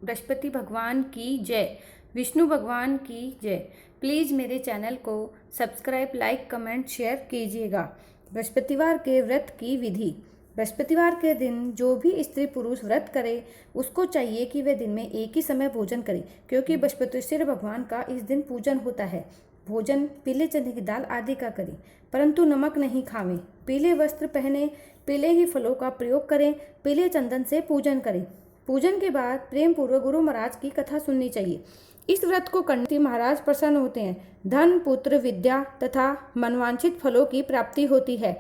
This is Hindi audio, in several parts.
बृहस्पति भगवान की जय, विष्णु भगवान की जय। प्लीज़ मेरे चैनल को सब्सक्राइब, लाइक, कमेंट, शेयर कीजिएगा। बृहस्पतिवार के व्रत की विधि। बृहस्पतिवार के दिन जो भी स्त्री पुरुष व्रत करे उसको चाहिए कि वह दिन में एक ही समय भोजन करे, क्योंकि बृहस्पतिश्वर भगवान का इस दिन पूजन होता है। भोजन पीले चने की दाल आदि का करें, परंतु नमक नहीं खावें। पीले वस्त्र पहने, पीले ही फलों का प्रयोग करें, पीले चंदन से पूजन करें। पूजन के बाद प्रेम पूर्वक गुरु महाराज की कथा सुननी चाहिए। इस व्रत को करने से महाराज प्रसन्न होते हैं। धन, पुत्र, विद्या तथा मनवांछित फलों की प्राप्ति होती है।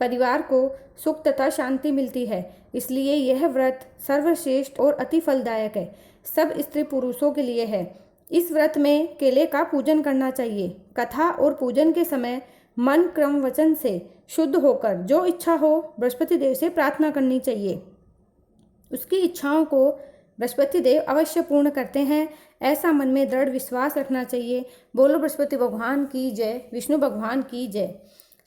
परिवार को सुख तथा शांति मिलती है। इसलिए यह व्रत सर्वश्रेष्ठ और अति फलदायक है। सब स्त्री पुरुषों के लिए है। इस व्रत में केले का पूजन करना चाहिए। कथा और पूजन के समय मन, क्रम, वचन से शुद्ध होकर जो इच्छा हो बृहस्पति देव से प्रार्थना करनी चाहिए। उसकी इच्छाओं को बृहस्पति देव अवश्य पूर्ण करते हैं, ऐसा मन में दृढ़ विश्वास रखना चाहिए। बोलो बृहस्पति भगवान की जय, विष्णु भगवान की जय।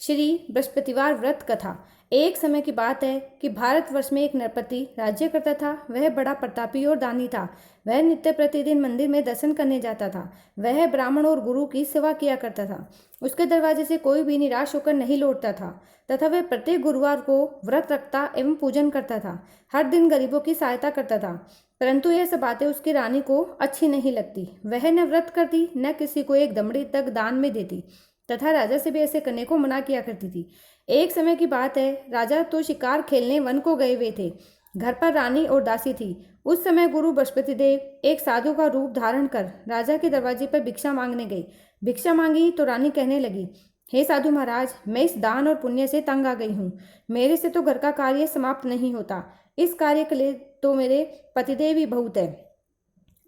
श्री बृहस्पतिवार व्रत कथा। एक समय की बात है कि भारतवर्ष में एक नरपति राज्य करता था। वह बड़ा प्रतापी और दानी था। वह नित्य प्रतिदिन मंदिर में दर्शन करने जाता था। वह ब्राह्मण और गुरु की सेवा किया करता था। उसके दरवाजे से कोई भी निराश होकर नहीं लौटता था तथा वह प्रत्येक गुरुवार को व्रत रखता एवं पूजन करता था। हर दिन गरीबों की सहायता करता था। परंतु यह सब बातें उसकी रानी को अच्छी नहीं लगती। वह न व्रत करती, न किसी को एक दमड़ी तक दान में देती तथा राजा से भी ऐसे करने को मना किया करती थी। एक समय की बात है, राजा तो शिकार खेलने वन को गए हुए थे। घर पर रानी और दासी थी। उस समय गुरु बृहस्पति देव एक साधु का रूप धारण कर राजा के दरवाजे पर भिक्षा मांगने गए। भिक्षा मांगी तो रानी कहने लगी, हे साधु महाराज, मैं इस दान और पुण्य से तंग आ गई हूँ। मेरे से तो घर का कार्य समाप्त नहीं होता। इस कार्य के लिए तो मेरे पतिदेव ही बहुत है।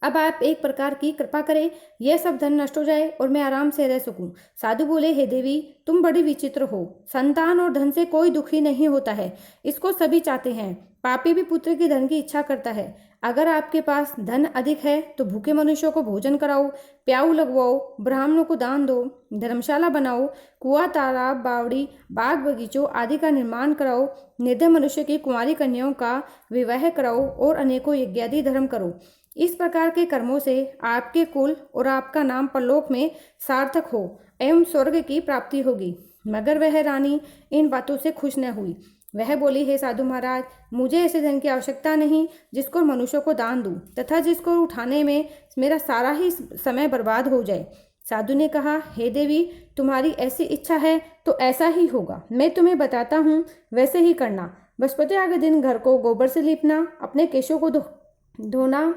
अब आप एक प्रकार की कृपा करें, यह सब धन नष्ट हो जाए और मैं आराम से रह सकूं। साधु बोले, हे देवी, तुम बड़ी विचित्र हो। संतान और धन से कोई दुखी नहीं होता है, इसको सभी चाहते हैं। पापी भी पुत्र की धन की इच्छा करता है। अगर आपके पास धन अधिक है तो भूखे मनुष्यों को भोजन कराओ, प्याऊ लगवाओ, ब्राह्मणों को दान दो, धर्मशाला बनाओ, कुआं, तालाब, बावड़ी, बाग बगीचों आदि का निर्माण कराओ, निर्धन मनुष्य की कुंवारी कन्याओं का विवाह कराओ और अनेकों यज्ञादि धर्म करो। इस प्रकार के कर्मों से आपके कुल और आपका नाम परलोक में सार्थक हो एवं स्वर्ग की प्राप्ति होगी। मगर वह रानी इन बातों से खुश न हुई। वह बोली, हे साधु महाराज, मुझे ऐसे धन की आवश्यकता नहीं जिसको मनुष्यों को दान दूं तथा जिसको उठाने में मेरा सारा ही समय बर्बाद हो जाए। साधु ने कहा, हे देवी, तुम्हारी ऐसी इच्छा है तो ऐसा ही होगा। मैं तुम्हें बताता हूँ, वैसे ही करना। बृहस्पतिवार के दिन घर को गोबर से लीपना, अपने केशों को धोना,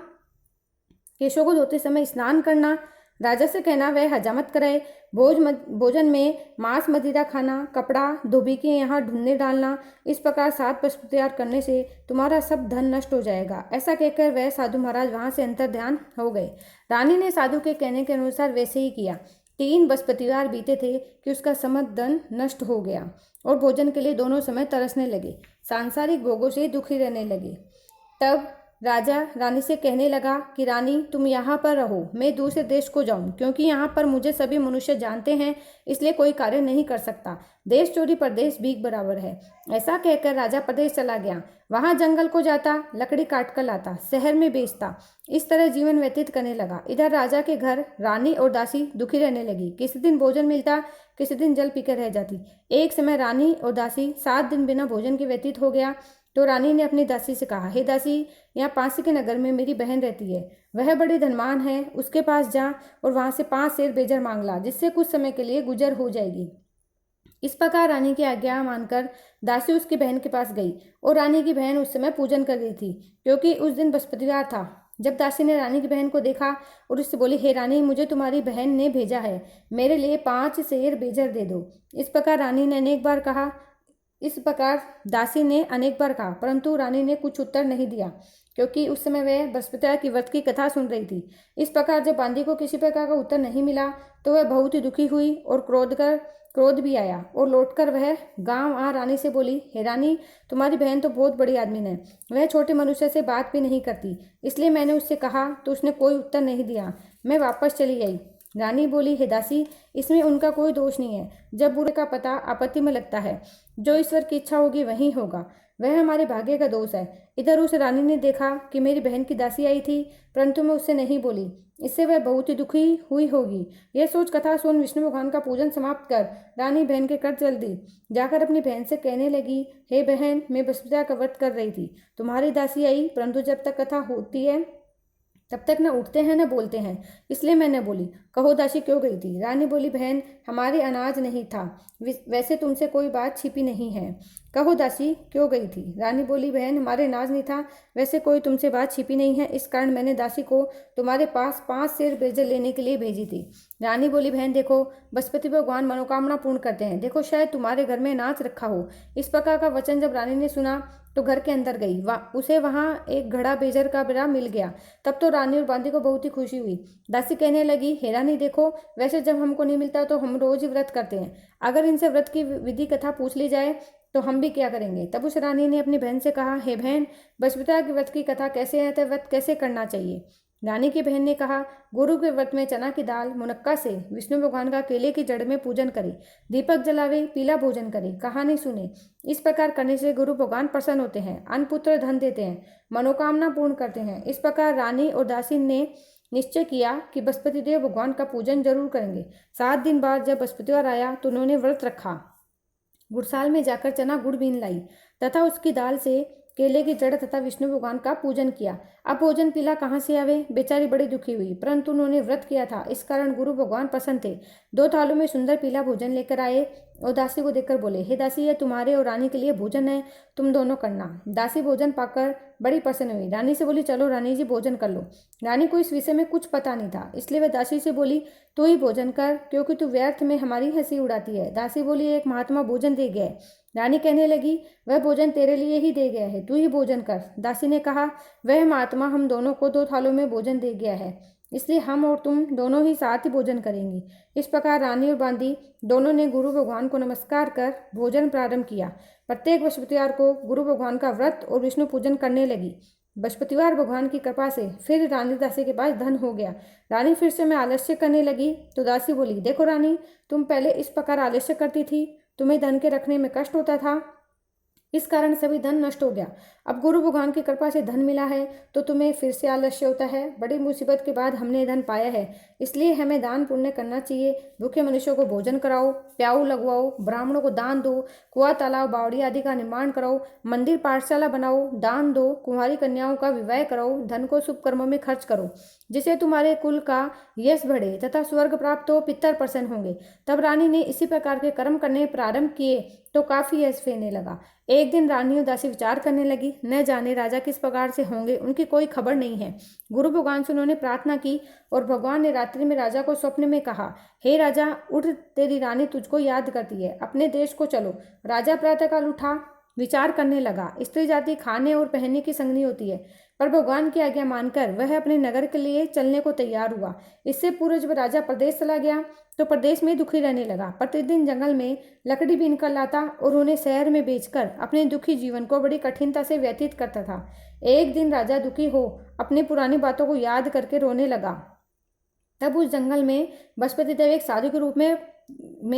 केशों को धोते समय स्नान करना, राजा से कहना वह हजामत कराए, भोजन में मांस मदिरा खाना, कपड़ा धोबी के यहाँ ढूंढने डालना। इस प्रकार 7 बृहस्पतिवार करने से तुम्हारा सब धन नष्ट हो जाएगा। ऐसा कहकर वह साधु महाराज वहां से अंतर ध्यान हो गए। रानी ने साधु के कहने के अनुसार वैसे ही किया। 3 बृहस्पतिवार बीते थे कि उसका समस्त धन नष्ट हो गया और भोजन के लिए दोनों समय तरसने लगे। सांसारिक भोगों से दुखी रहने लगे। तब राजा रानी से कहने लगा कि रानी, तुम यहाँ पर रहो, मैं दूसरे देश को जाऊँ, क्योंकि यहाँ पर मुझे सभी मनुष्य जानते हैं, इसलिए कोई कार्य नहीं कर सकता। देश चोरी परदेश भीख बराबर है। ऐसा कहकर राजा प्रदेश चला गया। वहाँ जंगल को जाता, लकड़ी काट कर लाता, शहर में बेचता। इस तरह जीवन व्यतीत करने लगा। इधर राजा के घर रानी और दासी दुखी रहने लगी। किसी दिन भोजन मिलता, किसी दिन जल पीकर रह जाती। एक समय रानी और दासी 7 दिन बिना भोजन के व्यतीत हो गया तो रानी ने अपनी दासी से कहा, हे दासी, यहाँ पास के नगर में मेरी बहन रहती है। वह बड़ी धनवान है। उसके पास जा और वहां से 5 सेर बेजर मांग ला, जिससे कुछ समय के लिए गुजर हो जाएगी। इस प्रकार रानी की आज्ञा मानकर दासी उसकी बहन के पास गई और रानी की बहन उस समय पूजन कर रही थी, क्योंकि उस दिन बृहस्पतिवार था। जब दासी ने रानी की बहन को देखा और उससे बोली, हे रानी, मुझे तुम्हारी बहन ने भेजा है, मेरे लिए 5 सेर बेजर दे दो। इस प्रकार दासी ने अनेक बार कहा, परंतु रानी ने कुछ उत्तर नहीं दिया, क्योंकि उस समय वह बृहस्पतिवार की व्रत की कथा सुन रही थी। इस प्रकार जब बांदी को किसी प्रकार का उत्तर नहीं मिला तो वह बहुत ही दुखी हुई और क्रोध भी आया और लौटकर वह गांव आ रानी से बोली, हे रानी, तुम्हारी बहन तो बहुत बड़ी आदमी है। वह छोटे मनुष्य से बात भी नहीं करती, इसलिए मैंने उससे कहा तो उसने कोई उत्तर नहीं दिया। मैं वापस चली आई। रानी बोली, हे दासी, इसमें उनका कोई दोष नहीं है। जब बुरे का पता आपत्ति में लगता है, जो ईश्वर की इच्छा होगी वही होगा। वह हमारे भाग्य का दोष है। इधर उस रानी ने देखा कि मेरी बहन की दासी आई थी, परंतु मैं उससे नहीं बोली। इससे वह बहुत ही दुखी हुई होगी। यह सोच कथा सुन विष्णु भगवान का पूजन समाप्त कर रानी बहन के घर चल दी। जाकर अपनी बहन से कहने लगी, हे बहन, मैं बृहस्पति का व्रत कर रही थी। तुम्हारी दासी आई, परंतु जब तक कथा होती है तब तक न उठते हैं न बोलते हैं, इसलिए मैंने बोली। कहो दासी क्यों गई थी? रानी बोली, बहन, हमारे अनाज नहीं था, वैसे तुमसे कोई बात छिपी नहीं है। कहो दासी क्यों गई थी? रानी बोली, बहन, हमारे अनाज नहीं था, वैसे कोई तुमसे बात छिपी नहीं है, इस कारण मैंने दासी को तुम्हारे पास 5 सेर बेजल लेने के लिए भेजी थी। रानी बोली, बहन देखो, बृहस्पति भगवान मनोकामना पूर्ण करते हैं, देखो शायद तुम्हारे घर में अनाज रखा हो। इस प्रकार का वचन जब रानी ने सुना तो घर के अंदर गई। उसे वहाँ एक घड़ा बेजर का बड़ा मिल गया। तब तो रानी और बांदी को बहुत ही खुशी हुई। दासी कहने लगी, हे रानी देखो, वैसे जब हमको नहीं मिलता तो हम रोज ही व्रत करते हैं, अगर इनसे व्रत की विधि कथा पूछ ली जाए तो हम भी क्या करेंगे। तब उस रानी ने अपनी बहन से कहा, हे बहन, बृहस्पति के व्रत की कथा कैसे है, तो व्रत कैसे करना चाहिए। रानी की बहन ने कहा, गुरु के व्रत में चना की दाल मुनक्का से विष्णु भगवान का केले की जड़ में पूजन करे, दीपक जलावे, पीला भोजन करे, कहानी सुने। इस प्रकार करने से गुरु भगवान प्रसन्न होते हैं, अन्न पुत्र धन देते हैं, मनोकामना पूर्ण करते हैं। इस प्रकार रानी और दासी ने निश्चय किया कि बृहस्पति देव भगवान का पूजन जरूर करेंगे। 7 दिन बाद जब बृहस्पतिवार आया तो उन्होंने व्रत रखा। गुड़साल में जाकर चना गुड़ बीन लाई तथा उसकी दाल से केले की जड़ तथा विष्णु भगवान का पूजन किया। अब भोजन पीला कहाँ से आवे? बेचारी बड़ी दुखी हुई, परंतु उन्होंने व्रत किया था, इस कारण गुरु भगवान प्रसन्न थे। 2 थालों में सुंदर पीला भोजन लेकर आए और दासी को देखकर बोले, हे दासी, ये तुम्हारे और रानी के लिए भोजन है, तुम दोनों करना। दासी भोजन पाकर बड़ी प्रसन्न हुई। रानी से बोली, चलो रानी जी भोजन कर लो। रानी को इस विषय में कुछ पता नहीं था, इसलिए वह दासी से बोली, तू ही भोजन कर, क्योंकि तू व्यर्थ में हमारी हंसी उड़ाती है। दासी बोली, एक महात्मा भोजन दे गए। रानी कहने लगी, वह भोजन तेरे लिए ही दे गया है, तू ही भोजन कर। दासी ने कहा, वह महात्मा हम दोनों को 2 थालों में भोजन दे गया है, इसलिए हम और तुम दोनों ही साथ ही भोजन करेंगे। इस प्रकार रानी और बांदी दोनों ने गुरु भगवान को नमस्कार कर भोजन प्रारंभ किया। प्रत्येक बृहस्पतिवार को गुरु भगवान का व्रत और विष्णु पूजन करने लगी। बृहस्पतिवार भगवान की कृपा से फिर रानी दासी के पास धन हो गया। रानी फिर से मैं आलस्य करने लगी तो दासी बोली, देखो रानी, तुम पहले इस प्रकार आलस्य करती थी, तुम्हें धन के रखने में कष्ट होता था, इस कारण सभी धन नष्ट हो गया। अब गुरु भगवान की कृपा से धन मिला है तो तुम्हें फिर से आलस्य होता है। बड़ी मुसीबत के बाद हमने धन पाया है, इसलिए हमें दान पुण्य करना चाहिए। भूखे मनुष्यों को भोजन कराओ, प्याऊ लगवाओ, ब्राह्मणों को दान दो, कुआं तालाब बावड़ी आदि का निर्माण कराओ, मंदिर पाठशाला बनाओ, दान दो, कुंवारी कन्याओं का विवाह कराओ, धन को शुभ कर्मों में खर्च करो, जिससे तुम्हारे कुल का यश बढ़े तथा स्वर्ग प्राप्त हो, पितर प्रसन्न होंगे। तब रानी ने इसी प्रकार के कर्म करने प्रारंभ किए तो काफी यश फेरने लगा। एक दिन रानी और दासी विचार करने लगी, न जाने राजा किस प्रकार से होंगे, उनकी कोई खबर नहीं है। गुरु भगवान से उन्होंने प्रार्थना की और भगवान ने रात्रि में राजा को स्वप्न में कहा, हे राजा, उठ, तेरी रानी तुझको याद करती है, अपने देश को चलो। राजा प्रातःकाल उठा, विचार करने लगा। स्त्री जाति खाने और पहनने की संगनी होती है, पर भगवान की आज्ञा मानकर वह अपने नगर के लिए चलने को तैयार हुआ। इससे पूर्व जब राजा प्रदेश चला गया तो प्रदेश में दुखी रहने लगा। प्रतिदिन जंगल में लकड़ी बीन कर लाता और उन्हें शहर में बेचकर अपने दुखी जीवन को बड़ी कठिनता से व्यतीत करता था। एक दिन राजा दुखी हो अपनी पुरानी बातों को याद करके रोने लगा। तब उस जंगल में बृहस्पति देव एक साधु के रूप में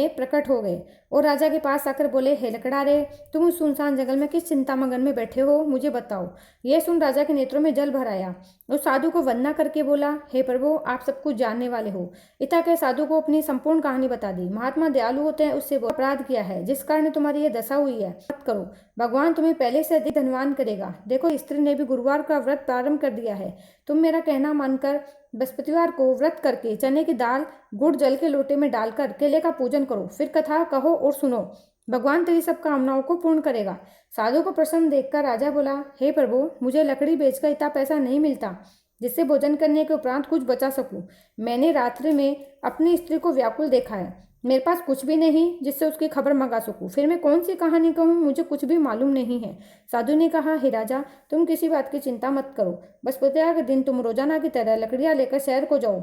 प्रकट हो गए और राजा के पास आकर बोले, हे लकड़ारे, तुम उस सुनसान जंगल में किस चिंता मगन में बैठे हो, मुझे बताओ। यह सुन राजा के नेत्रों में जल भर आया। उस साधु को वंदना करके बोला, हे प्रभु, आप सब कुछ जानने वाले हो। इतना कह साधु को अपनी संपूर्ण कहानी बता दी। महात्मा दयालु होते हैं, उससे अपराध किया है जिस कारण तुम्हारी यह दशा हुई है, मत करो, भगवान तुम्हें पहले से अधिक धनवान करेगा। देखो, स्त्री ने भी गुरुवार का व्रत प्रारंभ कर दिया है। तुम मेरा कहना मानकर बृहस्पतिवार को व्रत करके चने की दाल गुड़ जल के लोटे में डालकर केले का पूजन करो, फिर कथा कहो और सुनो, भगवान तेरी सब कामनाओं को पूर्ण करेगा। साधु को प्रसन्न देखकर राजा बोला, हे प्रभु, मुझे लकड़ी बेचकर इतना पैसा नहीं मिलता जिससे भोजन करने के उपरांत कुछ बचा सकूं। मैंने रात्रि में अपनी स्त्री को व्याकुल देखा है, मेरे पास कुछ भी नहीं जिससे उसकी खबर मंगा सकूं। फिर मैं कौन सी कहानी कहूँ, मुझे कुछ भी मालूम नहीं है। साधु ने कहा, हे राजा, तुम किसी बात की चिंता मत करो। बृहस्पतिवार के दिन तुम रोजाना की तरह लकड़ियाँ लेकर शहर को जाओ,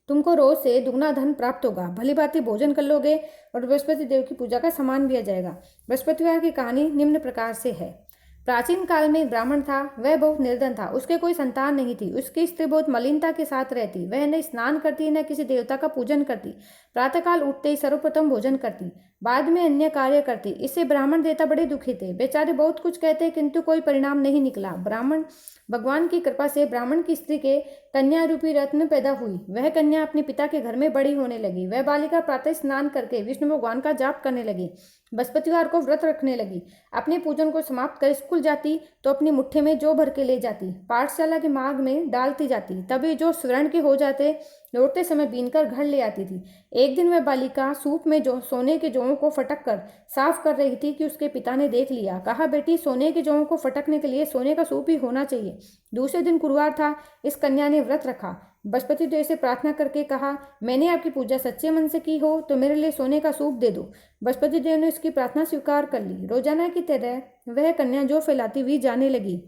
तुमको रोज से दुगना धन प्राप्त होगा। भली भांति भोजन कर लोगे और बृहस्पति देव की पूजा का सामान भी आ जाएगा। बृहस्पतिवार की कहानी निम्न प्रकार से है। प्राचीन काल में एक ब्राह्मण था। वह बहुत निर्धन था, उसके कोई संतान नहीं थी। उसकी स्त्री बहुत मलिनता के साथ रहती। वह न स्नान करती न किसी देवता का पूजन करती। प्रातःकाल उठते ही सर्वप्रथम भोजन करती, बाद में अन्य कार्य करती। इससे ब्राह्मण देवता बड़े दुखी थे। बेचारे बहुत कुछ कहते किंतु कोई परिणाम नहीं निकला। ब्राह्मण भगवान की कृपा से ब्राह्मण की स्त्री के कन्या रूपी रत्न पैदा हुई। वह कन्या अपने पिता के घर में बड़ी होने लगी। वह बालिका प्रातः स्नान करके विष्णु भगवान का जाप करने लगी, बृहस्पतिवार को व्रत रखने लगी। अपने पूजन को समाप्त कर स्कूल जाती तो अपनी मुट्ठी में जौ भर के ले जाती, पाठशाला के मार्ग में डालती जाती। तभी जो स्वर्ण के हो जाते, लौटते समय बीनकर घर ले आती थी। एक दिन वह बालिका सूप में जो सोने के जौओं को फटक कर साफ कर रही थी कि उसके पिता ने देख लिया। कहा, बेटी, सोने के जौओं को फटकने के लिए सोने का सूप ही होना चाहिए। दूसरे दिन गुरुवार था। इस कन्या ने व्रत रखा। बृहस्पति देव से प्रार्थना करके कहा, मैंने आपकी पूजा सच्चे मन से की हो तो मेरे लिए सोने का सूप दे दो। बृहस्पति देव ने उसकी प्रार्थना स्वीकार कर ली। रोजाना की तरह वह कन्या जौ फैलाती हुई जाने लगी।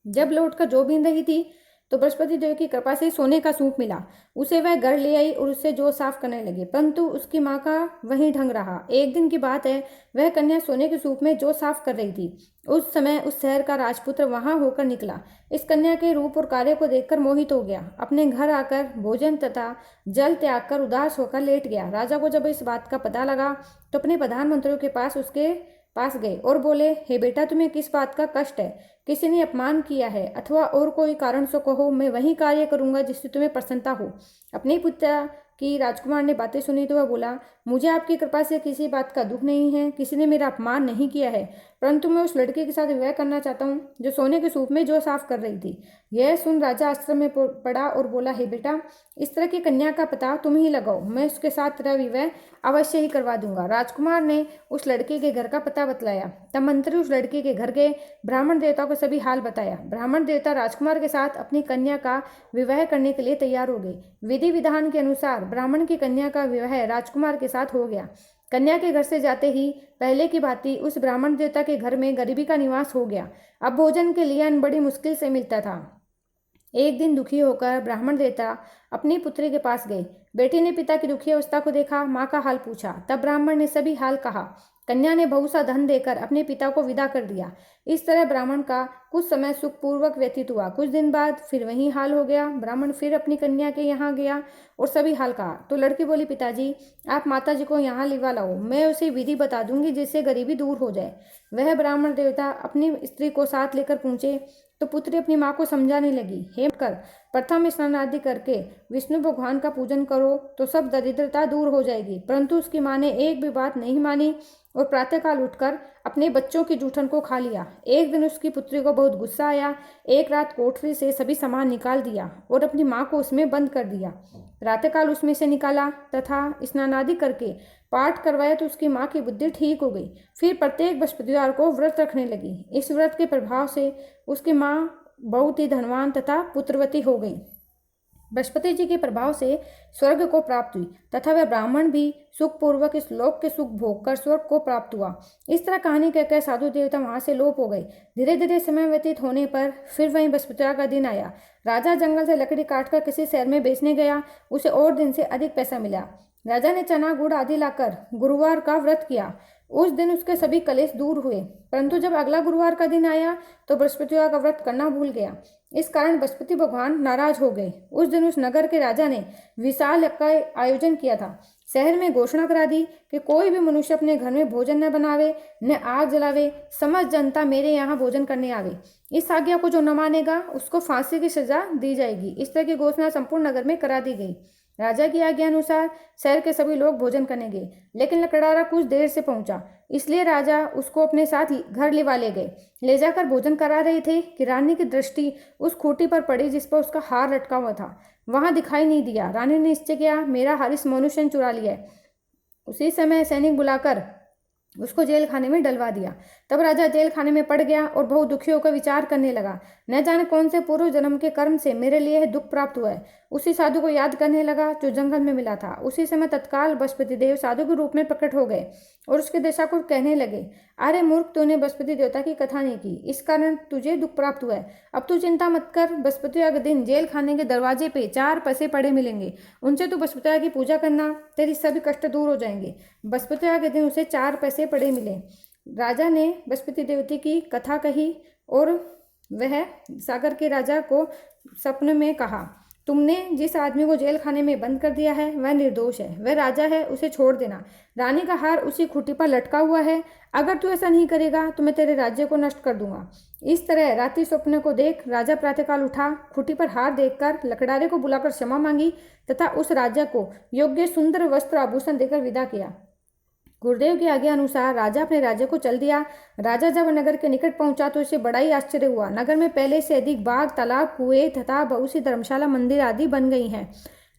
जब लौटकर जौ बीन रही थी तो बृहस्पति देव की कृपा से सोने का सूप मिला। उसे वह घर ले आई और उससे जौ साफ करने लगी, परंतु उसकी माँ का वही ढंग रहा। एक दिन की बात है, वह कन्या सोने के सूप में जौ साफ कर रही थी। उस समय उस शहर का राजपुत्र वहां होकर निकला। इस कन्या के रूप और कार्य को देखकर मोहित हो गया। अपने घर आकर भोजन तथा जल त्याग कर उदास होकर लेट गया। राजा को जब इस बात का पता लगा तो अपने प्रधानमंत्रियों के पास उसके पास गए और बोले, हे बेटा, तुम्हें किस बात का कष्ट है? किसी ने अपमान किया है अथवा और कोई कारण से कहो, मैं वही कार्य करूंगा जिससे तुम्हें प्रसन्नता हो। अपने पिता की राजकुमार ने बातें सुनी तो वह बोला, मुझे आपकी कृपा से किसी बात का दुख नहीं है। किसी ने मेरा अपमान नहीं किया है, परंतु मैं उस लड़के के साथ विवाह करना चाहता हूँ जो सोने के सूप में जौ साफ कर रही थी। यह सुन राजा आश्चर्य में पड़ा और बोला, हे बेटा, इस तरह की कन्या का पता तुम ही लगाओ, मैं उसके साथ तेरा विवाह अवश्य ही करवा दूंगा। राजकुमार ने उस लड़के के घर का पता बतलाया। तब मंत्री उस लड़के के घर गए, ब्राह्मण देवता को सभी हाल बताया। ब्राह्मण देवता राजकुमार के साथ अपनी कन्या का विवाह करने के लिए तैयार हो गए। विधि विधान के अनुसार ब्राह्मण की कन्या का विवाह राजकुमार के साथ हो गया। कन्या के घर से जाते ही पहले की भांति उस ब्राह्मण देवता के घर में गरीबी का निवास हो गया। अब भोजन के लिए अन्न बड़ी मुश्किल से मिलता था। एक दिन दुखी होकर ब्राह्मण देवता अपनी पुत्री के पास गए। बेटी ने पिता की दुखी अवस्था को देखा, माँ का हाल पूछा। तब ब्राह्मण ने सभी हाल कहा। कन्या ने बहुत सा धन देकर अपने पिता को विदा कर दिया। इस तरह ब्राह्मण का कुछ समय सुखपूर्वक व्यतीत हुआ। कुछ दिन बाद फिर वही हाल हो गया। ब्राह्मण फिर अपनी कन्या के यहाँ गया और सभी हाल कहा। तो लड़की बोली, पिताजी, आप माता जी को यहाँ लिवा लाओ, मैं उसे विधि बता दूंगी जिससे गरीबी दूर हो जाए। वह ब्राह्मण देवता अपनी स्त्री को साथ लेकर पहुंचे तो पुत्री अपनी माँ को समझाने लगी, हे कर, प्रथम स्नान आदि करके विष्णु भगवान का पूजन करो तो सब दरिद्रता दूर हो जाएगी। परंतु उसकी माँ ने एक भी बात नहीं मानी और प्रातःकाल उठकर अपने बच्चों की जूठन को खा लिया। एक दिन उसकी पुत्री को बहुत गुस्सा आया। एक रात कोठरी से सभी सामान निकाल दिया और अपनी माँ को उसमें बंद कर दिया। प्रातःकाल उसमें से निकाला तथा स्नान आदि करके पाठ करवाया तो उसकी माँ की बुद्धि ठीक हो गई। फिर प्रत्येक बृहस्पतिवार को व्रत रखने लगी। इस व्रत के प्रभाव से उसकी माँ बहुत ही धनवान तथा पुत्रवती हो गई। बृहस्पति जी के प्रभाव से स्वर्ग को प्राप्त हुई तथा वह ब्राह्मण भी सुखपूर्वक इस लोक के सुख भोग कर स्वर्ग को प्राप्त हुआ। इस तरह कहानी कहकर साधु देवता वहां से लोप हो गए। धीरे धीरे समय व्यतीत होने पर फिर वहीं बृहस्पतिवार का दिन आया। राजा जंगल से लकड़ी काटकर किसी शहर में बेचने गया। उसे और दिन से अधिक पैसा मिला। राजा ने चना गुड़ आदि लाकर गुरुवार का व्रत किया। उस दिन उसके सभी कलेश दूर हुए, परंतु जब अगला गुरुवार का दिन आया तो बृहस्पतिवार का व्रत करना भूल गया। इस कारण बृहस्पति भगवान नाराज हो गए। उस दिन उस नगर के राजा ने विशाल यज्ञ का आयोजन किया था। शहर में घोषणा करा दी कि कोई भी मनुष्य अपने घर में भोजन न बनावे, न आग जलावे, समस्त जनता मेरे यहाँ भोजन करने आवे। इस आज्ञा को जो न मानेगा उसको फांसी की सजा दी जाएगी। इस तरह की घोषणा संपूर्ण नगर में करा दी गई। राजा की आज्ञा अनुसार शहर के सभी लोग भोजन करने गए, लेकिन लकड़हारा कुछ देर से पहुंचा, इसलिए राजा उसको अपने साथ घर लिवा ले गए। ले जाकर भोजन करा रहे थे कि रानी की दृष्टि उस खूंटी पर पड़ी जिस पर उसका हार लटका हुआ था। वहां दिखाई नहीं दिया। रानी ने निश्चय किया, मेरा हार इस मनुष्य ने चुरा लिया है। उसी समय सैनिक बुलाकर उसको जेल खाने में डलवा दिया। तब राजा जेल खाने में पड़ गया और बहुत दुखी होकर विचार करने लगा, न जाने कौन से पूर्व जन्म के कर्म से मेरे लिए यह दुख प्राप्त हुआ है। उसी साधु को याद करने लगा जो जंगल में मिला था। उसी समय तत्काल बृहस्पति देव साधु के रूप में प्रकट हो गए और उसके दशा को कहने लगे, अरे मूर्ख, तूने बृहस्पति देवता की कथा नहीं की, इस कारण तुझे दुख प्राप्त हुआ है। अब तू चिंता मत कर, बृहस्पतिवार के दिन जेल खाने के दरवाजे पे 4 पैसे पड़े मिलेंगे, उनसे तू बृहस्पतिवार की पूजा करना, तेरी सभी कष्ट दूर हो जाएंगे। बृहस्पतिवार के दिन उसे 4 पैसे पड़े मिले। राजा ने बृहस्पति देवता की कथा कही और वह सागर के राजा को सपने में कहा, तुमने जिस आदमी को जेल खाने में बंद कर दिया है वह निर्दोष है, वह राजा है, उसे छोड़ देना। रानी का हार उसी खूंटी पर लटका हुआ है, अगर तू ऐसा नहीं करेगा तो मैं तेरे राज्य को नष्ट कर दूंगा। इस तरह रात्रि स्वप्न को देख राजा प्रातःकाल उठा, खूंटी पर हार देखकर लकड़ारे को बुलाकर क्षमा मांगी तथा उस राजा को योग्य सुंदर वस्त्र आभूषण देकर विदा किया। गुरुदेव की आज्ञा अनुसार राजा अपने राज्य को चल दिया। राजा जब नगर के निकट पहुंचा तो उसे बड़ा ही आश्चर्य हुआ। नगर में पहले से अधिक बाग, तालाब, कुएं तथा बहुत सी धर्मशाला, मंदिर आदि बन गई हैं।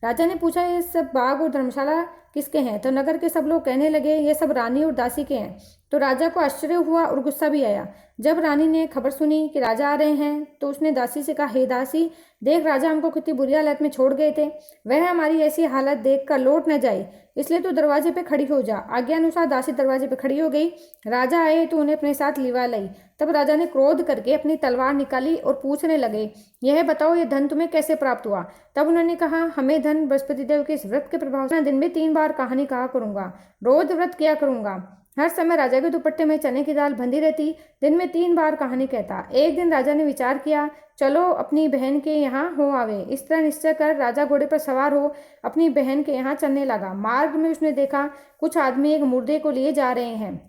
राजा ने पूछा, ये सब बाग और धर्मशाला किसके हैं? तो नगर के सब लोग कहने लगे, ये सब रानी और दासी के हैं। तो राजा को आश्चर्य हुआ और गुस्सा भी आया। जब रानी ने खबर सुनी कि राजा आ रहे हैं तो उसने दासी से कहा, हे दासी, देख राजा हमको कितनी बुरी हालत में छोड़ गए थे, वह हमारी ऐसी हालत देखकर लौट न जाए, इसलिए तू दरवाजे पे खड़ी हो जा। आज्ञा अनुसार दासी दरवाजे पे खड़ी हो गई। राजा आए तो उन्हें अपने साथ लिवा लाई। तब राजा ने क्रोध करके अपनी तलवार निकाली और पूछने लगे, यह बताओ ये धन तुम्हें कैसे प्राप्त हुआ? तब उन्होंने कहा, हमें धन बृहस्पति देव के इस व्रत के प्रभाव से दिन में 3 बार कहानी कहा करूंगा, रोज व्रत किया करूंगा। हर समय राजा के दुपट्टे में चने की दाल बंधी रहती, दिन में 3 बार कहानी कहता। एक दिन राजा ने विचार किया, चलो अपनी बहन के यहाँ हो आवे। इस तरह निश्चय कर राजा घोड़े पर सवार हो अपनी बहन के यहाँ चलने लगा। मार्ग में उसने देखा कुछ आदमी एक मुर्दे को लिए जा रहे हैं।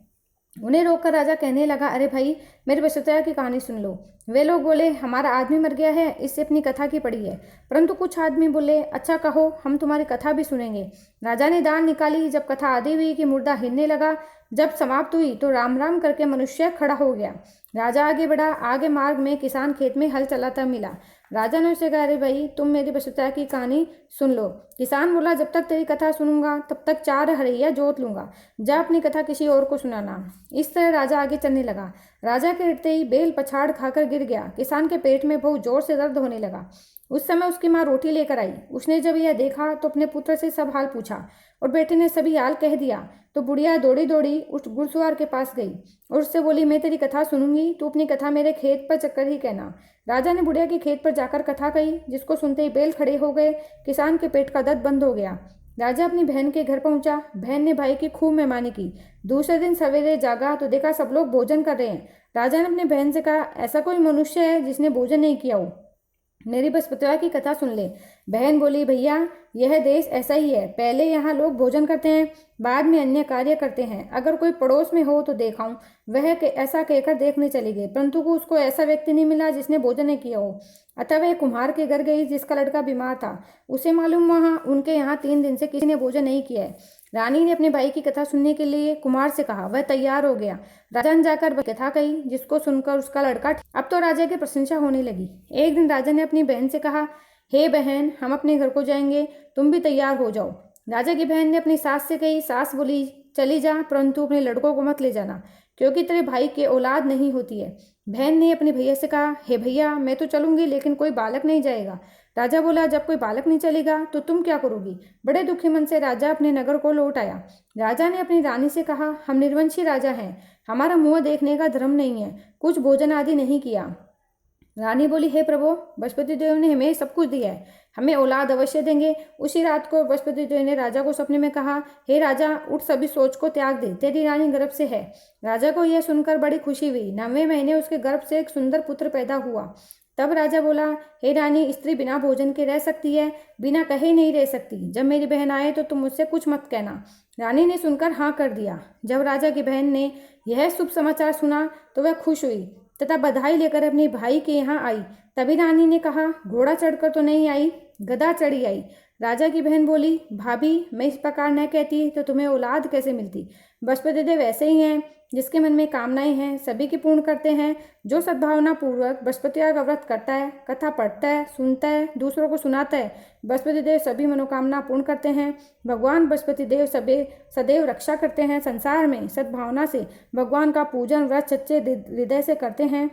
उन्हें रोककर राजा कहने लगा, अरे भाई, मेरे बसुतैया की कहानी सुन लो। वे लोग बोले, हमारा आदमी मर गया है, इससे अपनी कथा की पड़ी है। परंतु कुछ आदमी बोले, अच्छा कहो, हम तुम्हारी कथा भी सुनेंगे। राजा ने दान निकाली। जब कथा आधी हुई कि मुर्दा हिलने लगा, जब समाप्त हुई तो राम राम करके मनुष्य खड़ा हो गया। राजा आगे बढ़ा। आगे मार्ग में किसान खेत में हल चलाता मिला। राजा ने उसे कहा, अरे भाई, तुम मेरी बसुतैया की कहानी सुन लो। किसान बोला, जब तक तेरी कथा सुनूंगा तब तक 4 हरैया जोत लूंगा, जा अपनी कथा किसी और को सुनाना। इस तरह राजा आगे चलने लगा। राजा के हटते ही बेल पछाड़ खाकर गिर गया। किसान के पेट में बहुत जोर से दर्द होने लगा। उस समय उसकी माँ रोटी लेकर आई। उसने जब यह देखा तो अपने पुत्र से सब हाल पूछा और बेटे ने सभी हाल कह दिया। तो बुढ़िया दौड़ी दौड़ी उस घुड़सवार के पास गई और उससे बोली, मैं तेरी कथा सुनूंगी, तू अपनी कथा मेरे खेत पर चक्कर ही कहना। राजा ने बुढ़िया के खेत पर जाकर कथा कही, जिसको सुनते ही बैल खड़े हो गए। किसान के पेट का दर्द बंद हो गया। राजा अपनी बहन के घर पहुंचा। बहन ने भाई की खूब मेहमानी की। दूसरे दिन सवेरे जागा तो देखा सब लोग भोजन कर रहे हैं। राजा ने अपनी बहन से कहा, ऐसा कोई मनुष्य है जिसने भोजन नहीं किया हो, मेरी बसुतैया की कथा सुन ले। बहन बोली, भैया, यह देश ऐसा ही है, पहले यहाँ लोग भोजन करते हैं, बाद में अन्य कार्य करते हैं। अगर कोई पड़ोस में हो तो देखाऊं। वह ऐसा कहकर देखने चली गई, परंतु उसको ऐसा व्यक्ति नहीं मिला जिसने भोजन नहीं किया हो। अतः वह कुम्हार के घर गई जिसका लड़का बीमार था। उसे मालूम वहाँ उनके यहाँ 3 दिन से किसी ने भोजन नहीं किया है। रानी ने अपने भाई की कथा सुनने के लिए कुम्हार से कहा। वह तैयार हो गया। राजा ने जाकर कथा कही, जिसको सुनकर उसका लड़का अब तो राजा की प्रशंसा होने लगी। एक दिन राजा ने अपनी बहन से कहा, हे बहन, हम अपने घर को जाएंगे, तुम भी तैयार हो जाओ। राजा की बहन ने अपनी सास से कही। सास बोली, चली जा, परंतु अपने लड़कों को मत ले जाना, क्योंकि तेरे भाई की औलाद नहीं होती है। बहन ने अपने भैया से कहा, हे भैया, मैं तो चलूंगी, लेकिन कोई बालक नहीं जाएगा। राजा बोला, जब कोई बालक नहीं चलेगा तो तुम क्या करोगी? बड़े दुखी मन से राजा अपने नगर को लौट आया। राजा ने अपनी रानी से कहा, हम निर्वंशी राजा हैं, हमारा मुंह देखने का धर्म नहीं है, कुछ भोजन आदि नहीं किया। रानी बोली, हे प्रभु, बृहस्पति देव ने हमें सब कुछ दिया है, हमें औलाद अवश्य देंगे। उसी रात को बृहस्पति देव ने राजा को सपने में कहा, हे राजा, उठ, सभी सोच को त्याग दे, तेरी रानी गर्भ से है। राजा को यह सुनकर बड़ी खुशी हुई। 9वें महीने उसके गर्भ से एक सुंदर पुत्र पैदा हुआ। तब राजा बोला, हे रानी, स्त्री बिना भोजन के रह सकती है, बिना कहे नहीं रह सकती। जब मेरी बहन आए तो तुम मुझसे कुछ मत कहना। रानी ने सुनकर हाँ कर दिया। जब राजा की बहन ने यह शुभ समाचार सुना तो वह खुश हुई तथा बधाई लेकर अपने भाई के यहाँ आई। तभी रानी ने कहा, घोड़ा चढ़कर तो नहीं आई, गधा चढ़ी आई। राजा की बहन बोली, भाभी, मैं इस प्रकार न कहती तो तुम्हें औलाद कैसे मिलती? बृहस्पति देव ऐसे ही हैं, जिसके मन में कामनाएं हैं सभी की पूर्ण करते हैं। जो सद्भावना पूर्वक बृहस्पति का व्रत करता है, कथा पढ़ता है, सुनता है, दूसरों को सुनाता है, बृहस्पति देव सभी मनोकामना पूर्ण करते हैं। भगवान बृहस्पति देव सदैव रक्षा करते हैं। संसार में सद्भावना से भगवान का पूजन व्रत सच्चे हृदय से करते हैं,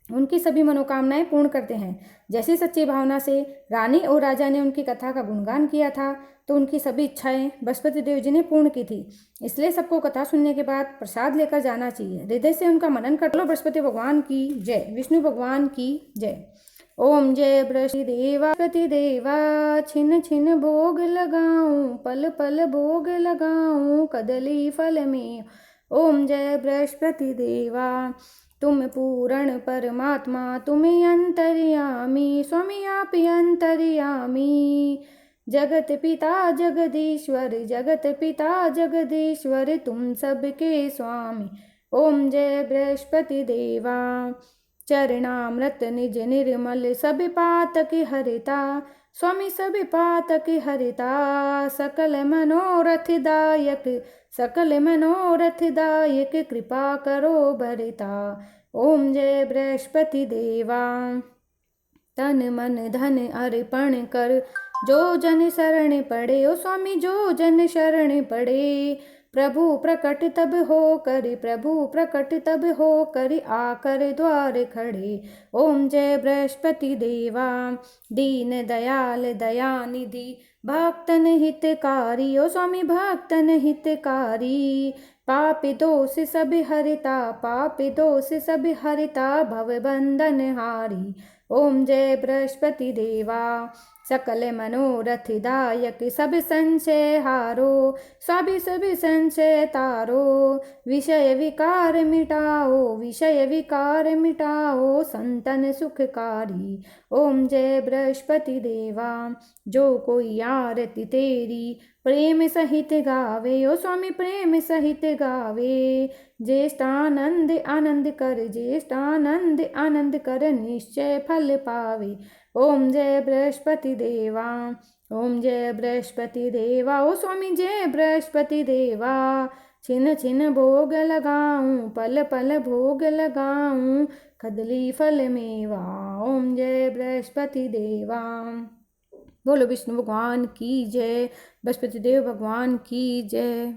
उनकी सभी मनोकामनाएं पूर्ण करते हैं। जैसी सच्ची भावना से रानी और राजा ने उनकी कथा का गुणगान किया था, तो उनकी सभी इच्छाएं बृहस्पति देव जी ने पूर्ण की थी। इसलिए सबको कथा सुनने के बाद प्रसाद लेकर जाना चाहिए। हृदय से उनका मनन कर लो। बृहस्पति भगवान की जय। विष्णु भगवान की जय। ओम जय बृहस्पति देवा, छिन छिन भोग लगाऊं, पल पल भोग लगाऊं, कदली फल में ओम जय बृहस्पति देवा। तुम पूर्ण परमात्मा, तुम अंतर्यामी, स्वामी आप अंतर्यामी। जगत पिता जगदीश्वर, जगत पिता जगदीश्वर, तुम सबके स्वामी। ओम जय बृहस्पति देवा। चरणामृत निज निर्मल, सब पातक हरिता, स्वामी सब पातक हरिता। सकल मनोरथ दायक, सकल मनोरथ दायक, कृपा करो भरिता। ओम जय बृहस्पति देवा। तन मन धन अर्पण कर, जो जन शरण पड़े, ओ स्वामी जो जन शरण पड़े। प्रभु प्रकट तब हो कर, प्रभु प्रकट तब हो कर, आकर द्वार खड़े। ओम जय बृहस्पति देवा। दीन दयाल दयानिधि, भक्तन हितकारी, ओ स्वामी भक्तन हितकारी। पापी दोष सब हरिता, पापी दोष सब हरिता, भव बंधन हारी। ओम जय बृहस्पति देवा। सकल मनोरथ दायक, सब संशय हारो, सभी सभी संशय तारो। विषय विकार मिटाओ, विषय विकार मिटाओ, संतन सुखकारी। ओम जय बृहस्पति देवा। जो कोई आरती तेरी प्रेम सहित गावे, ओ स्वामी प्रेम सहित गावे। ज्येष्ठानंद आनंद कर, ज्येष्ठानंद आनंद कर, निश्चय फल पावे। ओम जय बृहस्पति देवा। ओम जय बृहस्पति देवा। ओ स्वामी जय बृहस्पति देवा। छिन छिन भोग लगाऊं, पल पल भोग लगाऊं, कदली फल मेवा। ओम जय बृहस्पति देवा। बोलो विष्णु भगवान की जय, बृहस्पति देव भगवान की जय।